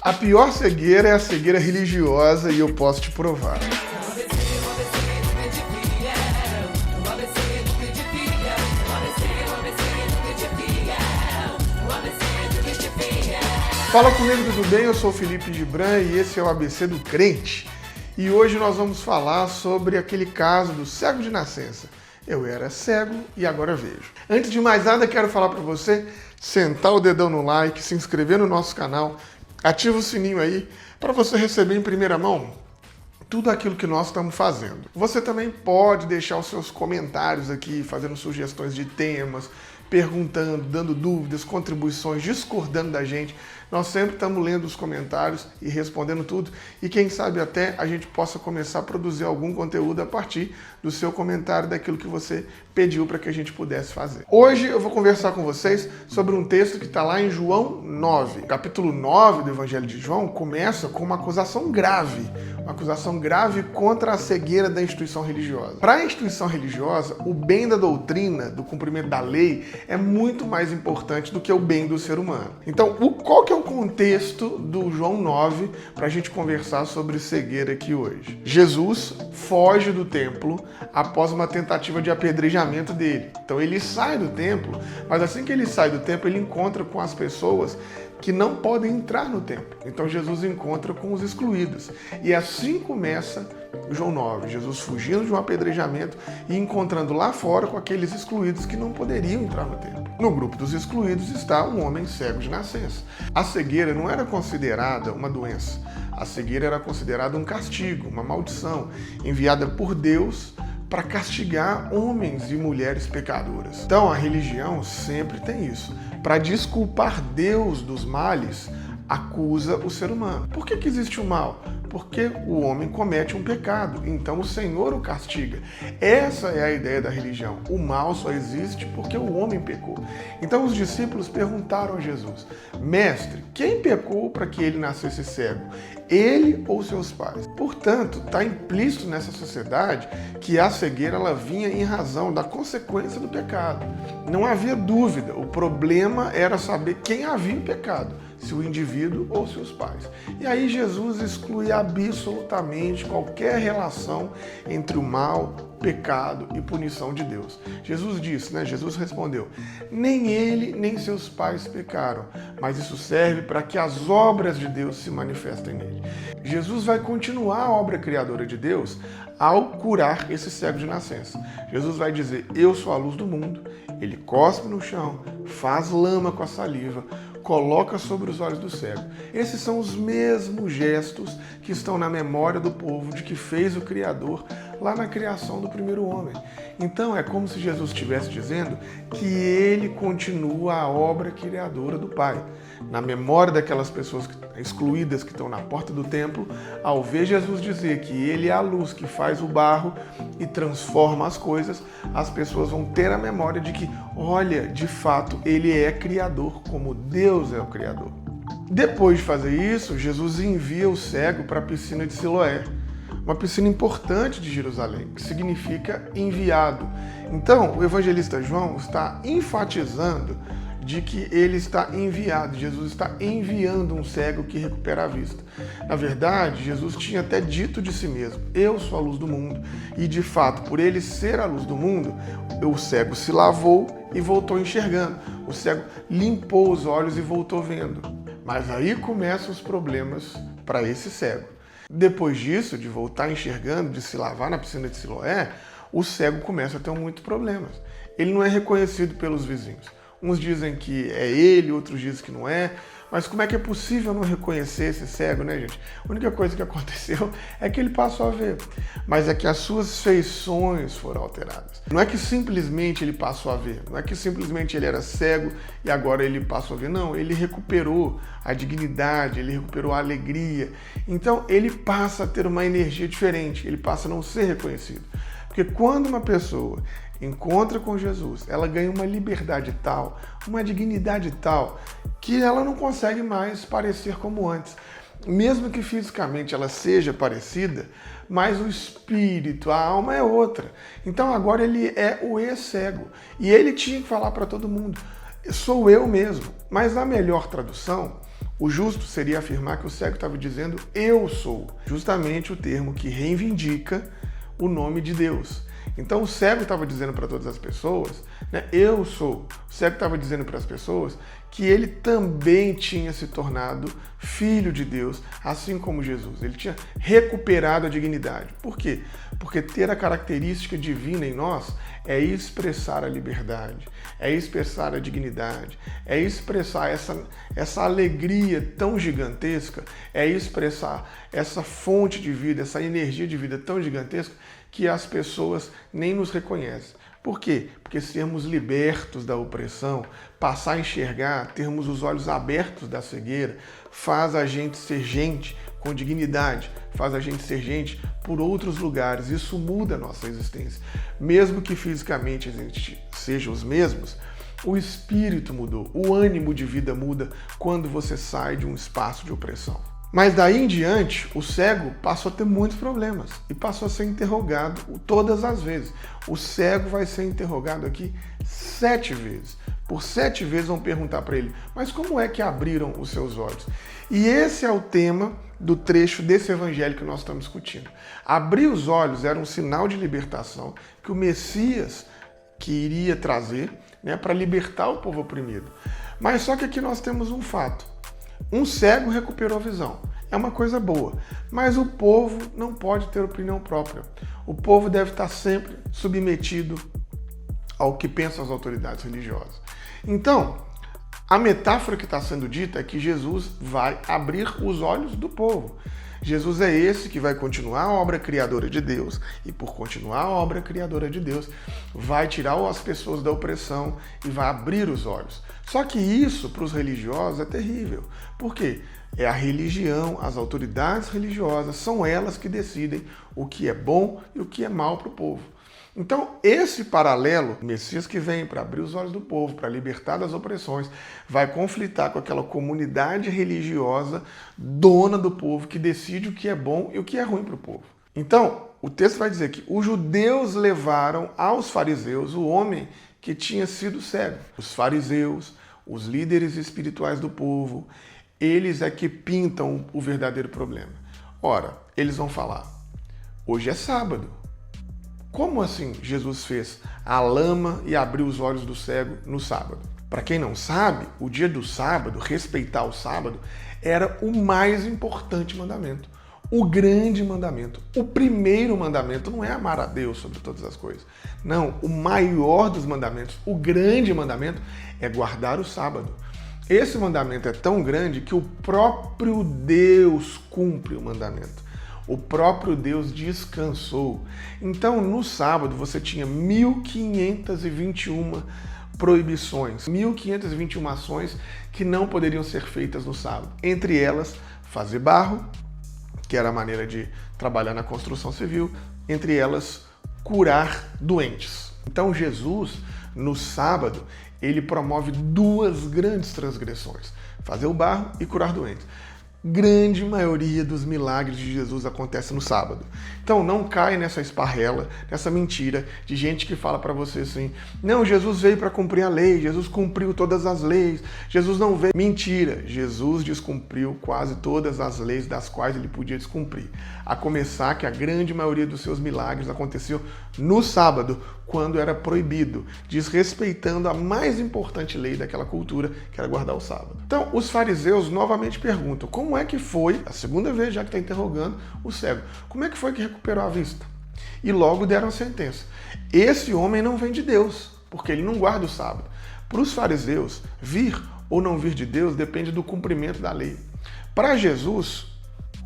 A pior cegueira é a cegueira religiosa e eu posso te provar. Fala comigo, tudo bem? Eu sou o Felipe Gibran e esse é o ABC do Crente. E hoje nós vamos falar sobre aquele caso do cego de nascença. Eu era cego e agora vejo. Antes de mais nada, quero falar para você sentar o dedão no like, se inscrever no nosso canal, ativa o sininho aí para você receber em primeira mão tudo aquilo que nós estamos fazendo. Você também pode deixar os seus comentários aqui, fazendo sugestões de temas, perguntando, dando dúvidas, contribuições, discordando da gente. Nós sempre estamos lendo os comentários e respondendo tudo. E quem sabe até a gente possa começar a produzir algum conteúdo a partir do seu comentário, daquilo que você pediu para que a gente pudesse fazer. Hoje eu vou conversar com vocês sobre um texto que está lá em João 9. O capítulo 9 do Evangelho de João começa com uma acusação grave. Uma acusação grave contra a cegueira da instituição religiosa. Para a instituição religiosa, o bem da doutrina, do cumprimento da lei, é muito mais importante do que o bem do ser humano. Então, qual que é o contexto do João 9 para a gente conversar sobre cegueira aqui hoje? Jesus foge do templo após uma tentativa de apedrejamento dele. Então ele sai do templo, mas assim que ele sai do templo, ele encontra com as pessoas que não podem entrar no templo. Então Jesus encontra com os excluídos. E assim começa João 9, Jesus fugindo de um apedrejamento e encontrando lá fora com aqueles excluídos que não poderiam entrar no templo. No grupo dos excluídos está um homem cego de nascença. A cegueira não era considerada uma doença. A cegueira era considerada um castigo, uma maldição, enviada por Deus para castigar homens e mulheres pecadoras. Então a religião sempre tem isso. Para desculpar Deus dos males, acusa o ser humano. Por que existe o mal? Porque o homem comete um pecado, então o Senhor o castiga. Essa é a ideia da religião. O mal só existe porque o homem pecou. Então os discípulos perguntaram a Jesus: Mestre, quem pecou para que ele nascesse cego? Ele ou seus pais? Portanto, está implícito nessa sociedade que a cegueira ela vinha em razão da consequência do pecado. Não havia dúvida, o problema era saber quem havia o pecado, se o indivíduo ou se os pais. E aí Jesus exclui absolutamente qualquer relação entre o mal, pecado e punição de Deus. Jesus disse, Jesus respondeu: nem ele nem seus pais pecaram, mas isso serve para que as obras de Deus se manifestem nele. Jesus vai continuar a obra criadora de Deus ao curar esse cego de nascença. Jesus vai dizer: eu sou a luz do mundo. Ele cospe no chão, faz lama com a saliva, coloca sobre os olhos do cego. Esses são os mesmos gestos que estão na memória do povo de que fez o Criador lá na criação do primeiro homem. Então é como se Jesus estivesse dizendo que ele continua a obra criadora do Pai. Na memória daquelas pessoas excluídas que estão na porta do templo, ao ver Jesus dizer que ele é a luz que faz o barro e transforma as coisas, as pessoas vão ter a memória de que, olha, de fato, ele é criador, como Deus é o criador. Depois de fazer isso, Jesus envia o cego para a piscina de Siloé, uma piscina importante de Jerusalém, que significa enviado. Então, o evangelista João está enfatizando de que ele está enviado, Jesus está enviando um cego que recupera a vista. Na verdade, Jesus tinha até dito de si mesmo: eu sou a luz do mundo. E de fato, por ele ser a luz do mundo, o cego se lavou e voltou enxergando. O cego limpou os olhos e voltou vendo. Mas aí começam os problemas para esse cego. Depois disso, de voltar enxergando, de se lavar na piscina de Siloé, o cego começa a ter muitos problemas. Ele não é reconhecido pelos vizinhos. Uns dizem que é ele, outros dizem que não é. Mas como é que é possível não reconhecer esse cego, né, gente? A única coisa que aconteceu é que ele passou a ver. Mas é que as suas feições foram alteradas. Não é que simplesmente ele passou a ver. Não é que simplesmente ele era cego e agora ele passou a ver. Não, ele recuperou a dignidade, ele recuperou a alegria. Então ele passa a ter uma energia diferente. Ele passa a não ser reconhecido. Porque quando uma pessoa encontra com Jesus, ela ganha uma liberdade tal, uma dignidade tal, que ela não consegue mais parecer como antes. Mesmo que fisicamente ela seja parecida, mas o espírito, a alma é outra. Então agora ele é o ex-cego. E ele tinha que falar para todo mundo: Sou eu mesmo. Mas na melhor tradução, o justo seria afirmar que o cego estava dizendo eu sou, justamente o termo que reivindica o nome de Deus. Então o cego estava dizendo para todas as pessoas, né, eu sou. O cego estava dizendo para as pessoas que ele também tinha se tornado filho de Deus, assim como Jesus. Ele tinha recuperado a dignidade. Por quê? Porque ter a característica divina em nós é expressar a liberdade, é expressar a dignidade, é expressar essa alegria tão gigantesca, é expressar essa fonte de vida, essa energia de vida tão gigantesca que as pessoas nem nos reconhecem. Por quê? Porque sermos libertos da opressão, passar a enxergar, termos os olhos abertos da cegueira, faz a gente ser gente com dignidade, faz a gente ser gente por outros lugares. Isso muda a nossa existência. Mesmo que fisicamente a gente seja os mesmos, o espírito mudou, o ânimo de vida muda quando você sai de um espaço de opressão. Mas daí em diante, o cego passou a ter muitos problemas e passou a ser interrogado todas as vezes. O cego vai ser interrogado aqui 7 vezes. Por 7 vezes vão perguntar para ele, mas como é que abriram os seus olhos? E esse é o tema do trecho desse evangelho que nós estamos discutindo. Abrir os olhos era um sinal de libertação que o Messias que iria trazer, né, para libertar o povo oprimido. Mas só que aqui nós temos um fato. Um cego recuperou a visão. É uma coisa boa. Mas o povo não pode ter opinião própria. O povo deve estar sempre submetido ao que pensam as autoridades religiosas. Então, a metáfora que está sendo dita é que Jesus vai abrir os olhos do povo. Jesus é esse que vai continuar a obra criadora de Deus e, por continuar a obra criadora de Deus, vai tirar as pessoas da opressão e vai abrir os olhos. Só que isso, para os religiosos, é terrível. Por quê? É a religião, as autoridades religiosas, são elas que decidem o que é bom e o que é mal para o povo. Então, esse paralelo, o Messias que vem para abrir os olhos do povo, para libertar das opressões, vai conflitar com aquela comunidade religiosa dona do povo, que decide o que é bom e o que é ruim para o povo. Então, o texto vai dizer que os judeus levaram aos fariseus o homem que tinha sido cego. Os fariseus, os líderes espirituais do povo, eles é que pintam o verdadeiro problema. Ora, eles vão falar, hoje é sábado. Como assim Jesus fez a lama e abriu os olhos do cego no sábado? Para quem não sabe, o dia do sábado, respeitar o sábado, era o mais importante mandamento. O grande mandamento. O primeiro mandamento não é amar a Deus sobre todas as coisas. Não, o maior dos mandamentos, o grande mandamento, é guardar o sábado. Esse mandamento é tão grande que o próprio Deus cumpre o mandamento. O próprio Deus descansou. Então, no sábado, você tinha 1521 proibições, 1521 ações que não poderiam ser feitas no sábado. Entre elas, fazer barro, que era a maneira de trabalhar na construção civil. Entre elas, curar doentes. Então, Jesus, no sábado, ele promove 2 grandes transgressões. Fazer o barro e curar doentes. Grande maioria dos milagres de Jesus acontece no sábado. Então não cai nessa esparrela, nessa mentira de gente que fala para você assim, não, Jesus veio para cumprir a lei, Jesus cumpriu todas as leis, Jesus não veio. Mentira, Jesus descumpriu quase todas as leis das quais ele podia descumprir. A começar que a grande maioria dos seus milagres aconteceu no sábado, quando era proibido, desrespeitando a mais importante lei daquela cultura, que era guardar o sábado. Então, os fariseus novamente perguntam, como é que foi, a segunda vez já que está interrogando o cego, como é que foi que recuperou a vista? E logo deram a sentença. Esse homem não vem de Deus, porque ele não guarda o sábado. Para os fariseus, vir ou não vir de Deus depende do cumprimento da lei. Para Jesus,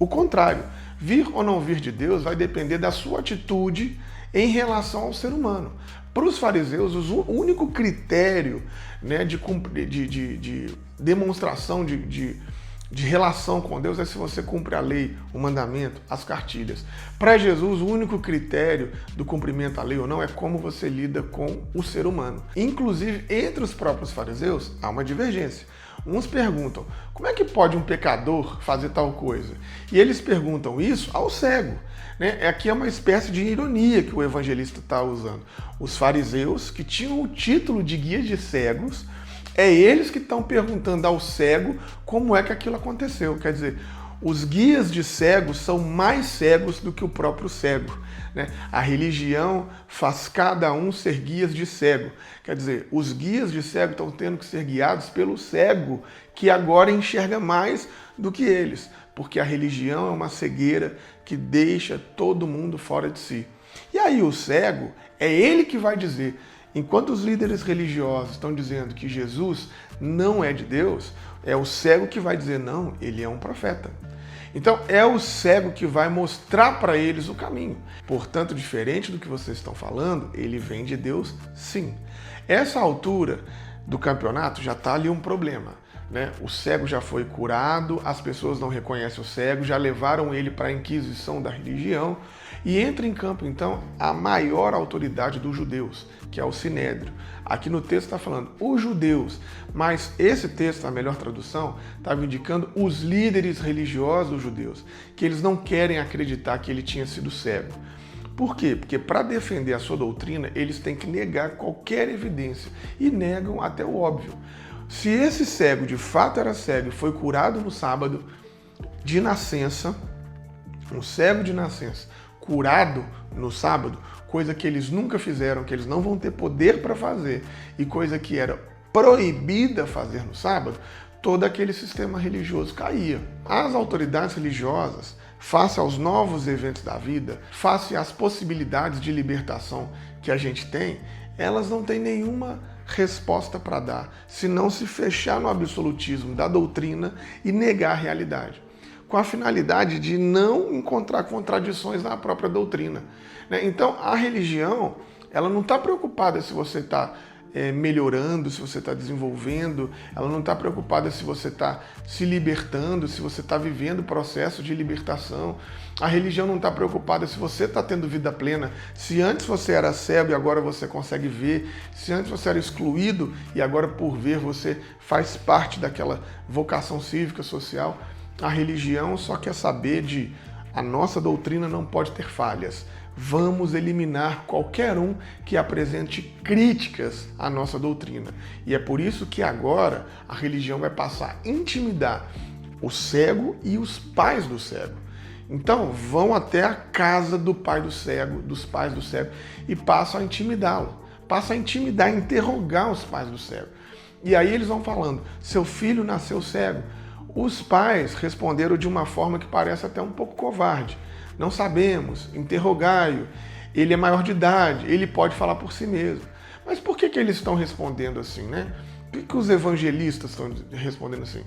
o contrário. Vir ou não vir de Deus vai depender da sua atitude em relação ao ser humano. Para os fariseus, o único critério, né, de demonstração de relação com Deus é se você cumpre a lei, o mandamento, as cartilhas. Para Jesus, o único critério do cumprimento da lei ou não é como você lida com o ser humano. Inclusive, entre os próprios fariseus, há uma divergência. Uns perguntam, como é que pode um pecador fazer tal coisa? E eles perguntam isso ao cego. Né? Aqui é uma espécie de ironia que o evangelista está usando. Os fariseus, que tinham o título de guia de cegos, É eles que estão perguntando ao cego como é que aquilo aconteceu. Quer dizer, os guias de cegos são mais cegos do que o próprio cego, né? A religião faz cada um ser guias de cego. Quer dizer, os guias de cego estão tendo que ser guiados pelo cego, que agora enxerga mais do que eles, porque a religião é uma cegueira que deixa todo mundo fora de si. E aí o cego, é ele que vai dizer. Enquanto os líderes religiosos estão dizendo que Jesus não é de Deus, é o cego que vai dizer, não, ele é um profeta. Então é o cego que vai mostrar para eles o caminho. Portanto, diferente do que vocês estão falando, ele vem de Deus sim. Essa altura do campeonato já está ali um problema, né? O cego já foi curado, as pessoas não reconhecem o cego, já levaram ele para a inquisição da religião e entra em campo então a maior autoridade dos judeus, que é o Sinédrio. Aqui no texto está falando os judeus, mas esse texto, a melhor tradução, estava indicando os líderes religiosos dos judeus, que eles não querem acreditar que ele tinha sido cego. Por quê? Porque para defender a sua doutrina, eles têm que negar qualquer evidência e negam até o óbvio. Se esse cego de fato era cego e foi curado no sábado de nascença, um cego de nascença curado no sábado, coisa que eles nunca fizeram, que eles não vão ter poder para fazer, e coisa que era proibida fazer no sábado, todo aquele sistema religioso caía. As autoridades religiosas, face aos novos eventos da vida, face às possibilidades de libertação que a gente tem, elas não têm nenhuma resposta para dar, se não se fechar no absolutismo da doutrina e negar a realidade, com a finalidade de não encontrar contradições na própria doutrina. Então, a religião, ela não está preocupada se você está melhorando, se você está desenvolvendo, ela não está preocupada se você está se libertando, se você está vivendo o processo de libertação. A religião não está preocupada se você está tendo vida plena, se antes você era cego e agora você consegue ver, se antes você era excluído e agora por ver você faz parte daquela vocação cívica, social. A religião só quer saber de a nossa doutrina não pode ter falhas. Vamos eliminar qualquer um que apresente críticas à nossa doutrina. E é por isso que agora a religião vai passar a intimidar o cego e os pais do cego. Então vão até a casa do pai do cego, dos pais do cego, e passam a intimidá-lo. Passam a intimidar, a interrogar os pais do cego. E aí eles vão falando, seu filho nasceu cego. Os pais responderam de uma forma que parece até um pouco covarde. Não sabemos, interrogai-o, ele é maior de idade, ele pode falar por si mesmo. Mas por que eles estão respondendo assim, né? Por que os evangelistas estão respondendo assim?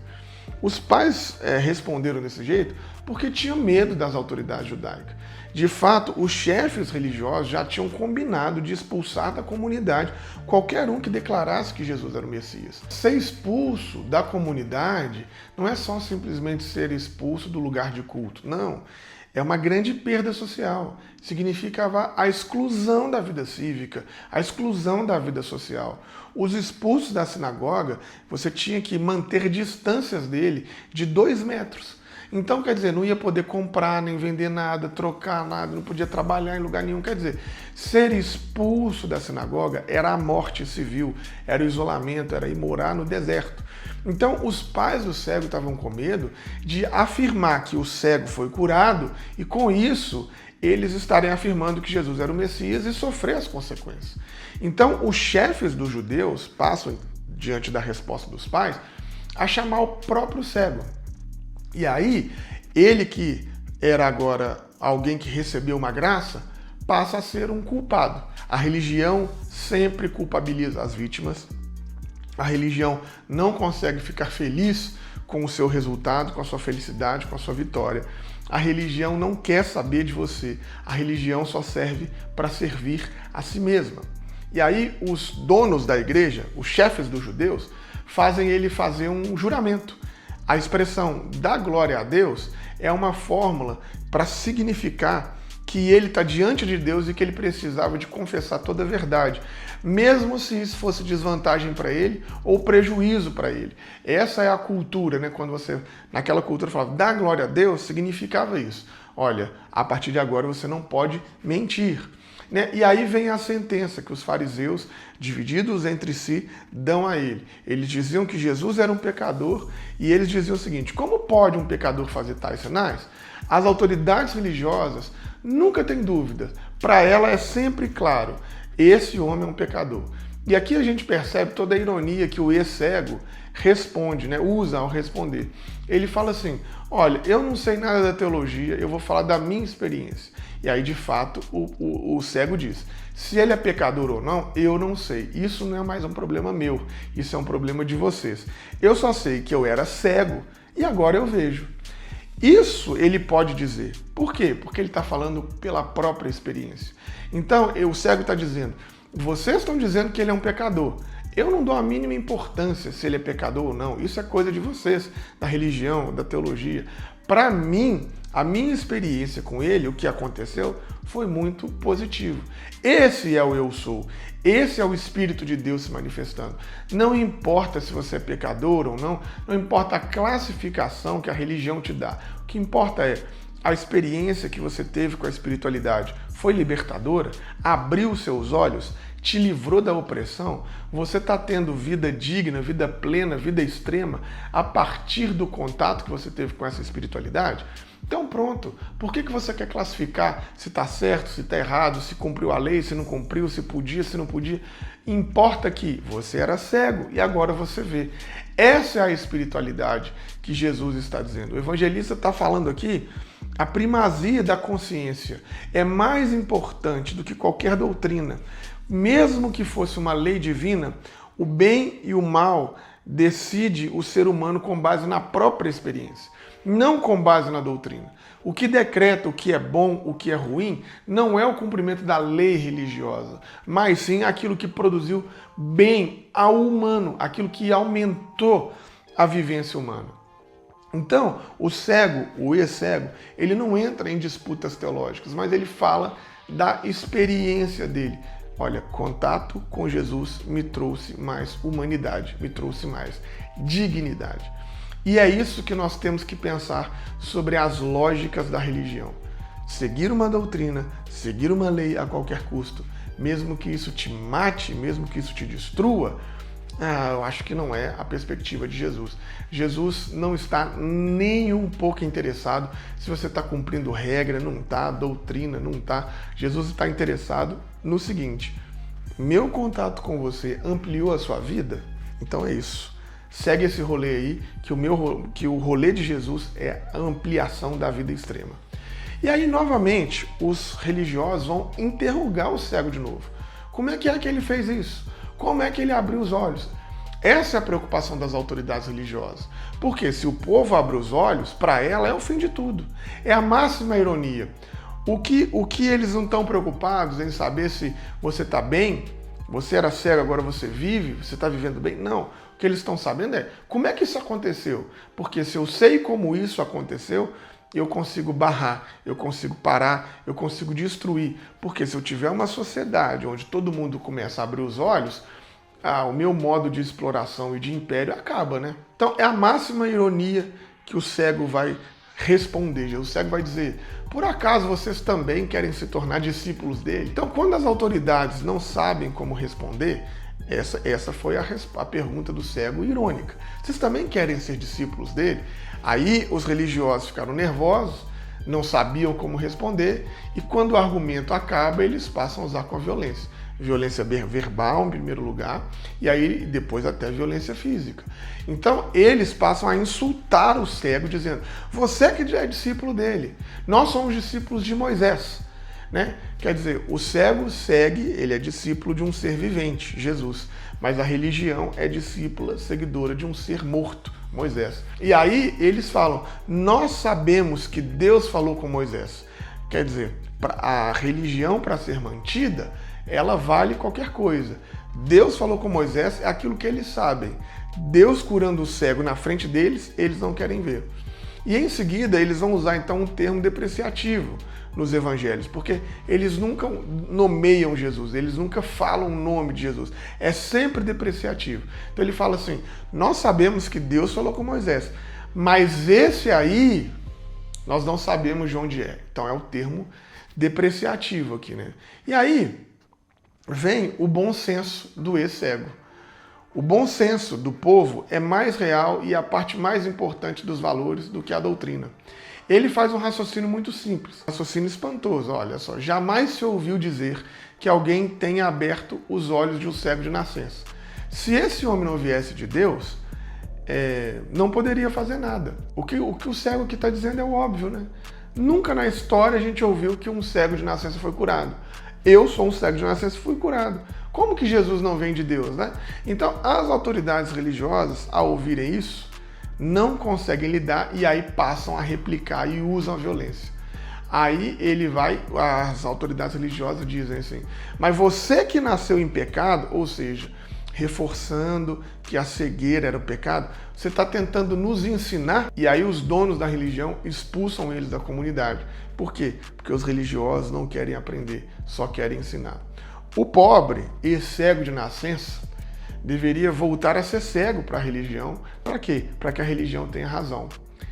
Os pais responderam desse jeito porque tinham medo das autoridades judaicas. De fato, os chefes religiosos já tinham combinado de expulsar da comunidade qualquer um que declarasse que Jesus era o Messias. Ser expulso da comunidade não é só simplesmente ser expulso do lugar de culto, não. É uma grande perda social. Significava a exclusão da vida cívica, a exclusão da vida social. Os expulsos da sinagoga, você tinha que manter distâncias dele de 2 metros. Então, quer dizer, não ia poder comprar, nem vender nada, trocar nada, não podia trabalhar em lugar nenhum. Quer dizer, ser expulso da sinagoga era a morte civil, era o isolamento, era ir morar no deserto. Então, os pais do cego estavam com medo de afirmar que o cego foi curado e, com isso, eles estarem afirmando que Jesus era o Messias e sofrer as consequências. Então, os chefes dos judeus passam, diante da resposta dos pais, a chamar o próprio cego. E aí, ele que era agora alguém que recebeu uma graça, passa a ser um culpado. A religião sempre culpabiliza as vítimas. A religião não consegue ficar feliz com o seu resultado, com a sua felicidade, com a sua vitória. A religião não quer saber de você. A religião só serve para servir a si mesma. E aí os donos da igreja, os chefes dos judeus, fazem ele fazer um juramento. A expressão "dá glória a Deus" é uma fórmula para significar que ele está diante de Deus e que ele precisava de confessar toda a verdade, mesmo se isso fosse desvantagem para ele ou prejuízo para ele. Essa é a cultura, né? Quando você, naquela cultura, falava "dá glória a Deus", significava isso. Olha, a partir de agora você não pode mentir. né? E aí vem a sentença que os fariseus, divididos entre si, dão a ele. Eles diziam que Jesus era um pecador e eles diziam o seguinte: como pode um pecador fazer tais sinais? As autoridades religiosas nunca têm dúvida. Para ela é sempre claro, esse homem é um pecador. E aqui a gente percebe toda a ironia que o ex-cego responde, né? Usa ao responder. Ele fala assim: olha, eu não sei nada da teologia, eu vou falar da minha experiência. E aí, de fato, o cego diz: se ele é pecador ou não, eu não sei. Isso não é mais um problema meu, isso é um problema de vocês. Eu só sei que eu era cego e agora eu vejo. Isso ele pode dizer. Por quê? Porque ele está falando pela própria experiência. Então, o cego está dizendo: vocês estão dizendo que ele é um pecador. Eu não dou a mínima importância se ele é pecador ou não. Isso é coisa de vocês, da religião, da teologia. Para mim, a minha experiência com ele, o que aconteceu, foi muito positivo. Esse é o eu sou. Esse é o Espírito de Deus se manifestando. Não importa se você é pecador ou não, não importa a classificação que a religião te dá. O que importa é a experiência que você teve com a espiritualidade. Foi libertadora? Abriu seus olhos? Te livrou da opressão? Você está tendo vida digna, vida plena, vida extrema a partir do contato que você teve com essa espiritualidade? Então pronto, por que você quer classificar se está certo, se está errado, se cumpriu a lei, se não cumpriu, se podia, se não podia? Importa que você era cego e agora você vê. Essa é a espiritualidade que Jesus está dizendo. O evangelista está falando aqui, a primazia da consciência é mais importante do que qualquer doutrina. Mesmo que fosse uma lei divina, o bem e o mal decide o ser humano com base na própria experiência, não com base na doutrina. O que decreta o que é bom, o que é ruim, não é o cumprimento da lei religiosa, mas sim aquilo que produziu bem ao humano, aquilo que aumentou a vivência humana. Então, o cego, o ex-cego, ele não entra em disputas teológicas, mas ele fala da experiência dele. Olha, contato com Jesus me trouxe mais humanidade, me trouxe mais dignidade. E é isso que nós temos que pensar sobre as lógicas da religião. Seguir uma doutrina, seguir uma lei a qualquer custo, mesmo que isso te mate, mesmo que isso te destrua, eu acho que não é a perspectiva de Jesus. Jesus não está nem um pouco interessado se você está cumprindo regra, não está, doutrina, não está. Jesus está interessado no seguinte: meu contato com você ampliou a sua vida? Então é isso. Segue esse rolê aí, que o rolê de Jesus é a ampliação da vida extrema. E aí, novamente, os religiosos vão interrogar o cego de novo. Como é que ele fez isso? Como é que ele abriu os olhos? Essa é a preocupação das autoridades religiosas. Porque se o povo abre os olhos, para ela é o fim de tudo. É a máxima ironia. O que eles não estão preocupados em saber se você está bem, você era cego, agora você vive, você está vivendo bem? Não. O que eles estão sabendo é como é que isso aconteceu. Porque se eu sei como isso aconteceu, eu consigo barrar, eu consigo parar, eu consigo destruir. Porque se eu tiver uma sociedade onde todo mundo começa a abrir os olhos, o meu modo de exploração e de império acaba, né? Então é a máxima ironia que o cego vai responder. O cego vai dizer: por acaso vocês também querem se tornar discípulos dele? Então, quando as autoridades não sabem como responder, essa foi a pergunta do cego irônica. Vocês também querem ser discípulos dele? Aí os religiosos ficaram nervosos, não sabiam como responder, e quando o argumento acaba, eles passam a usar com a violência. Violência verbal, em primeiro lugar, e aí depois até violência física. Então eles passam a insultar o cego, dizendo: você que é discípulo dele, nós somos discípulos de Moisés. Né? Quer dizer, o cego segue, ele é discípulo de um ser vivente, Jesus, mas a religião é discípula, seguidora de um ser morto, Moisés. E aí eles falam: nós sabemos que Deus falou com Moisés. Quer dizer, a religião, para ser mantida, ela vale qualquer coisa. Deus falou com Moisés, é aquilo que eles sabem. Deus curando o cego na frente deles, eles não querem ver. E em seguida eles vão usar então um termo depreciativo nos evangelhos, porque eles nunca nomeiam Jesus, eles nunca falam o nome de Jesus, é sempre depreciativo. Então ele fala assim: nós sabemos que Deus falou com Moisés, mas esse aí nós não sabemos de onde é. Então é o termo depreciativo aqui, né? E aí vem o bom senso do ex-cego. O bom senso do povo é mais real e a parte mais importante dos valores do que a doutrina. Ele faz um raciocínio muito simples, um raciocínio espantoso. Olha só, jamais se ouviu dizer que alguém tenha aberto os olhos de um cego de nascença. Se esse homem não viesse de Deus, não poderia fazer nada. O que o cego aqui está dizendo é o óbvio, né? Nunca na história a gente ouviu que um cego de nascença foi curado. Eu sou um cego de nascença e fui curado. Como que Jesus não vem de Deus, né? Então, as autoridades religiosas, ao ouvirem isso, não conseguem lidar e aí passam a replicar e usam a violência. Aí as autoridades religiosas dizem assim, mas você que nasceu em pecado, ou seja, reforçando que a cegueira era o pecado, você está tentando nos ensinar, e aí os donos da religião expulsam eles da comunidade. Por quê? Porque os religiosos não querem aprender, só querem ensinar. O pobre e cego de nascença deveria voltar a ser cego para a religião. Para quê? Para que a religião tenha razão.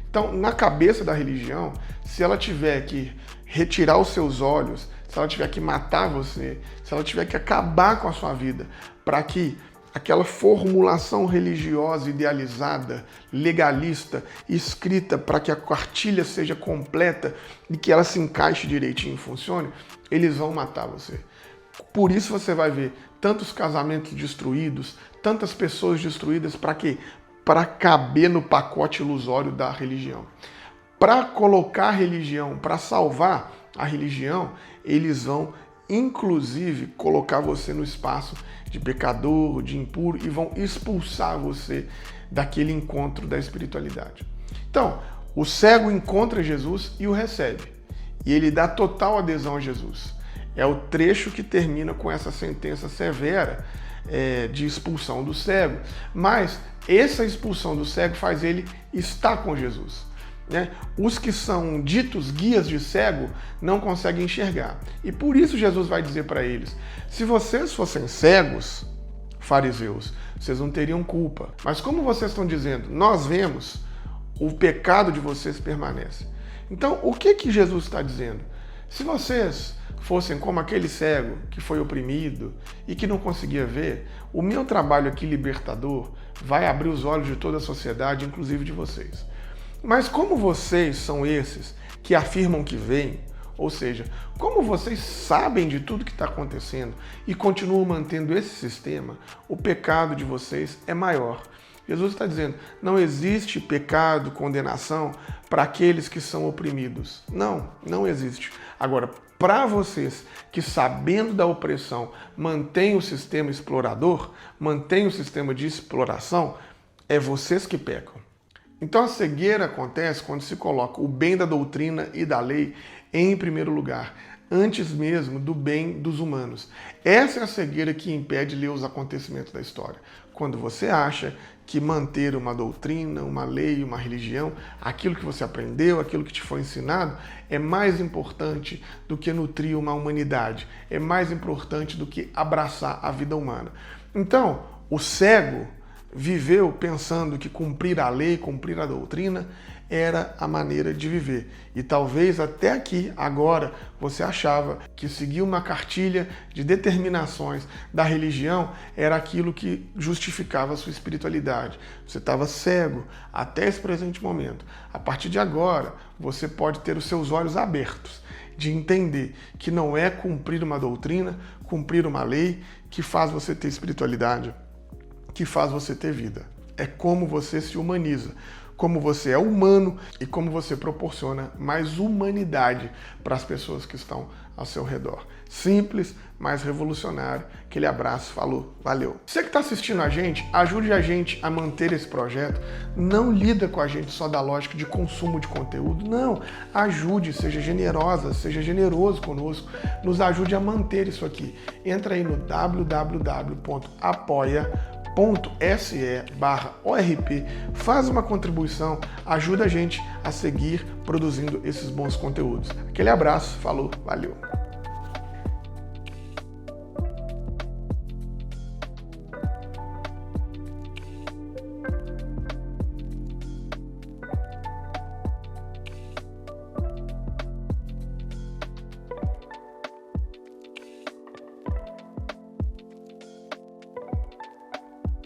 Então, na cabeça da religião, se ela tiver que retirar os seus olhos, se ela tiver que matar você, se ela tiver que acabar com a sua vida, para que aquela formulação religiosa idealizada, legalista, escrita para que a cartilha seja completa e que ela se encaixe direitinho e funcione, eles vão matar você. Por isso você vai ver tantos casamentos destruídos, tantas pessoas destruídas, para quê? Para caber no pacote ilusório da religião. Para colocar a religião, para salvar a religião, eles vão inclusive colocar você no espaço de pecador, de impuro, e vão expulsar você daquele encontro da espiritualidade. Então, o cego encontra Jesus e o recebe. E ele dá total adesão a Jesus. É o trecho que termina com essa sentença severa de expulsão do cego. Mas essa expulsão do cego faz ele estar com Jesus. Os que são ditos guias de cego não conseguem enxergar. E por isso Jesus vai dizer para eles, se vocês fossem cegos, fariseus, vocês não teriam culpa. Mas como vocês estão dizendo, nós vemos, o pecado de vocês permanece. Então, o que Jesus está dizendo? Se vocês fossem como aquele cego que foi oprimido e que não conseguia ver, o meu trabalho aqui libertador vai abrir os olhos de toda a sociedade, inclusive de vocês. Mas como vocês são esses que afirmam que veem, ou seja, como vocês sabem de tudo que está acontecendo e continuam mantendo esse sistema, o pecado de vocês é maior. Jesus está dizendo, não existe pecado, condenação para aqueles que são oprimidos. Não, não existe. Agora, para vocês que, sabendo da opressão, mantêm o sistema explorador, mantêm o sistema de exploração, é vocês que pecam. Então a cegueira acontece quando se coloca o bem da doutrina e da lei em primeiro lugar, antes mesmo do bem dos humanos. Essa é a cegueira que impede ler os acontecimentos da história. Quando você acha que manter uma doutrina, uma lei, uma religião, aquilo que você aprendeu, aquilo que te foi ensinado, é mais importante do que nutrir uma humanidade, é mais importante do que abraçar a vida humana. Então, o cego viveu pensando que cumprir a lei, cumprir a doutrina, era a maneira de viver. E talvez até aqui, agora, você achava que seguir uma cartilha de determinações da religião era aquilo que justificava a sua espiritualidade. Você estava cego até esse presente momento. A partir de agora, você pode ter os seus olhos abertos de entender que não é cumprir uma doutrina, cumprir uma lei que faz você ter espiritualidade, que faz você ter vida. É como você se humaniza, como você é humano e como você proporciona mais humanidade para as pessoas que estão ao seu redor. Simples, mas revolucionário. Aquele abraço, falou, valeu. Você que está assistindo a gente, ajude a gente a manter esse projeto. Não lida com a gente só da lógica de consumo de conteúdo, não. Ajude, seja generosa, seja generoso conosco, nos ajude a manter isso aqui. Entra aí no www.apoia.se/ORP, faz uma contribuição, ajuda a gente a seguir produzindo esses bons conteúdos. Aquele abraço, falou, valeu!